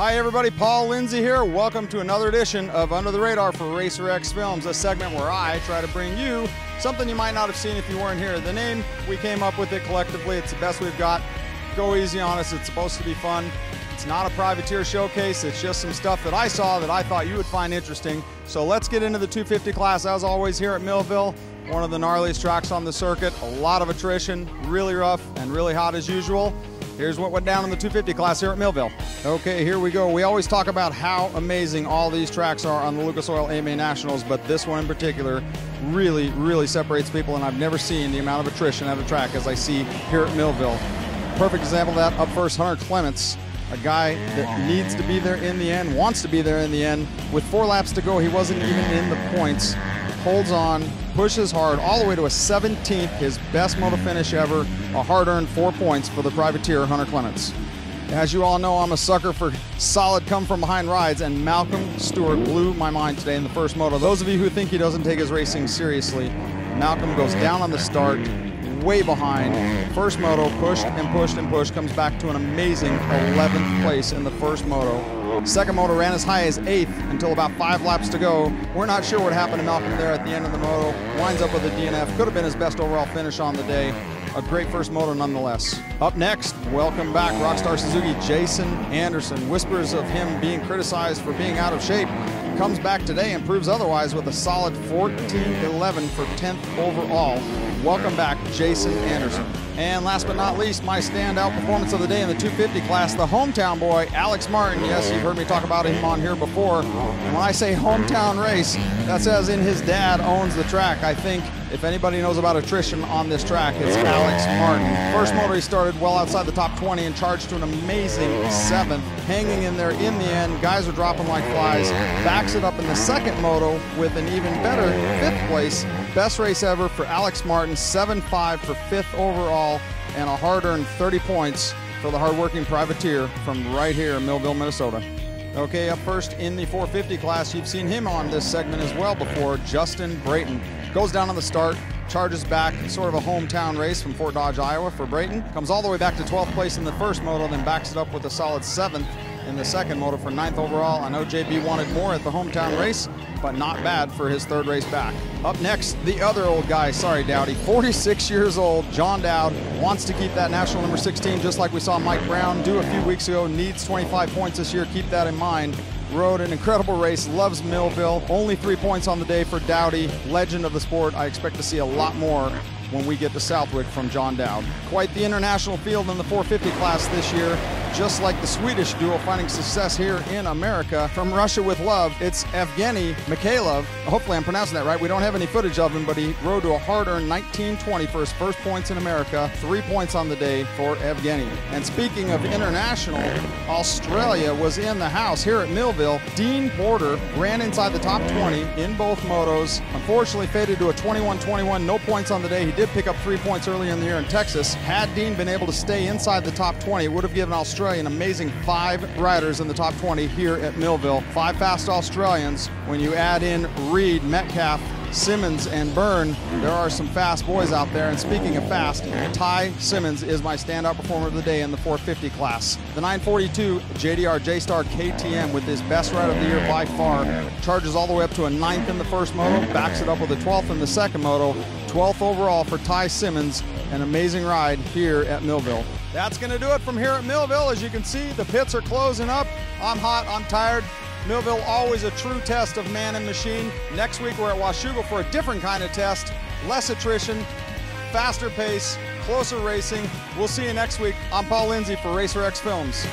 Hi everybody, Paul Lindsey here. Welcome to another edition of Under the Radar for Racer X Films, a segment where I try to bring you something you might not have seen if you weren't here. The name, we came up with it collectively. It's the best we've got. Go easy on us. It's supposed to be fun. It's not a privateer showcase. It's just some stuff that I saw that I thought you would find interesting. So let's get into the 250 class. As always here at Millville, one of the gnarliest tracks on the circuit. A lot of attrition, really rough and really hot as usual. Here's what went down in the 250 class here at Millville. Okay, here we go. We always talk about how amazing all these tracks are on the Lucas Oil AMA Nationals, but this one in particular really separates people, and I've never seen the amount of attrition at a track as I see here at Millville. Perfect example of that, up first, Hunter Clements, a guy that needs to be there in the end, wants to be there in the end. With 4 laps to go, he wasn't even in the points. Holds on, pushes hard, all the way to a 17th, his best moto finish ever, a hard-earned 4 points for the privateer, Hunter Clements. As you all know, I'm a sucker for solid come-from-behind rides, and Malcolm Stewart blew my mind today in the first moto. Those of you who think he doesn't take his racing seriously, Malcolm goes down on the start, way behind. First moto, pushed and pushed and pushed, comes back to an amazing 11th place in the first moto. Second moto ran as high as 8th until about 5 laps to go. We're not sure what happened to Malcolm there at the end of the moto. Winds up with a DNF. Could have been his best overall finish on the day. A great first moto nonetheless. Up next, welcome back Rockstar Suzuki Jason Anderson. Whispers of him being criticized for being out of shape. He comes back today and proves otherwise with a solid 14-11 for 10th overall. Welcome back, Jason Anderson. And last but not least, my standout performance of the day in the 250 class, the hometown boy, Alex Martin. Yes, you've heard me talk about him on here before. And when I say hometown race, that's as in his dad owns the track. I think if anybody knows about attrition on this track, it's Alex Martin. First moto, he started well outside the top 20 and charged to an amazing 7th. Hanging in there in the end, guys are dropping like flies. Backs it up in the second moto with an even better 5th place. Best race ever for Alex Martin, 7.5 for 5th overall, and a hard-earned 30 points for the hardworking privateer from right here in Millville, Minnesota. Okay, up first in the 450 class, you've seen him on this segment as well before, Justin Brayton. Goes down on the start, charges back, sort of a hometown race from Fort Dodge, Iowa for Brayton. Comes all the way back to 12th place in the first moto, then backs it up with a solid 7th in the second moto for 9th overall. I know JB wanted more at the hometown race, but not bad for his 3rd race back. Up next, the other old guy, sorry Dowdy, 46 years old, John Dowd, wants to keep that national number 16 just like we saw Mike Brown do a few weeks ago, needs 25 points this year, keep that in mind. Rode an incredible race, loves Millville, only 3 points on the day for Dowdy, legend of the sport. I expect to see a lot more when we get to Southwick from John Dowd. Quite the international field in the 450 class this year, just like the Swedish duo finding success here in America. From Russia with love, it's Evgeny Mikhailov. Hopefully I'm pronouncing that right. We don't have any footage of him, but he rode to a hard-earned 19.20 for his first points in America. 3 points on the day for Evgeny. And speaking of international, Australia was in the house here at Millville. Dean Porter ran inside the top 20 in both motos. Unfortunately faded to a 21-21, no points on the day. He did pick up 3 points earlier in the year in Texas. Had Dean been able to stay inside the top 20, it would have given Australia an amazing 5 riders in the top 20 here at Millville. 5 fast Australians. When you add in Reed, Metcalf, Simmons, and Byrne, there are some fast boys out there. And speaking of fast, Ty Simmons is my standout performer of the day in the 450 class. The 942 JDR J-Star KTM with his best ride of the year by far. Charges all the way up to a 9th in the first moto, backs it up with a 12th in the second moto. 12th overall for Ty Simmons. An amazing ride here at Millville. That's going to do it from here at Millville. As you can see, the pits are closing up. I'm hot, I'm tired. Millville, always a true test of man and machine. Next week, we're at Washougal for a different kind of test. Less attrition, faster pace, closer racing. We'll see you next week. I'm Paul Lindsey for Racer X Films.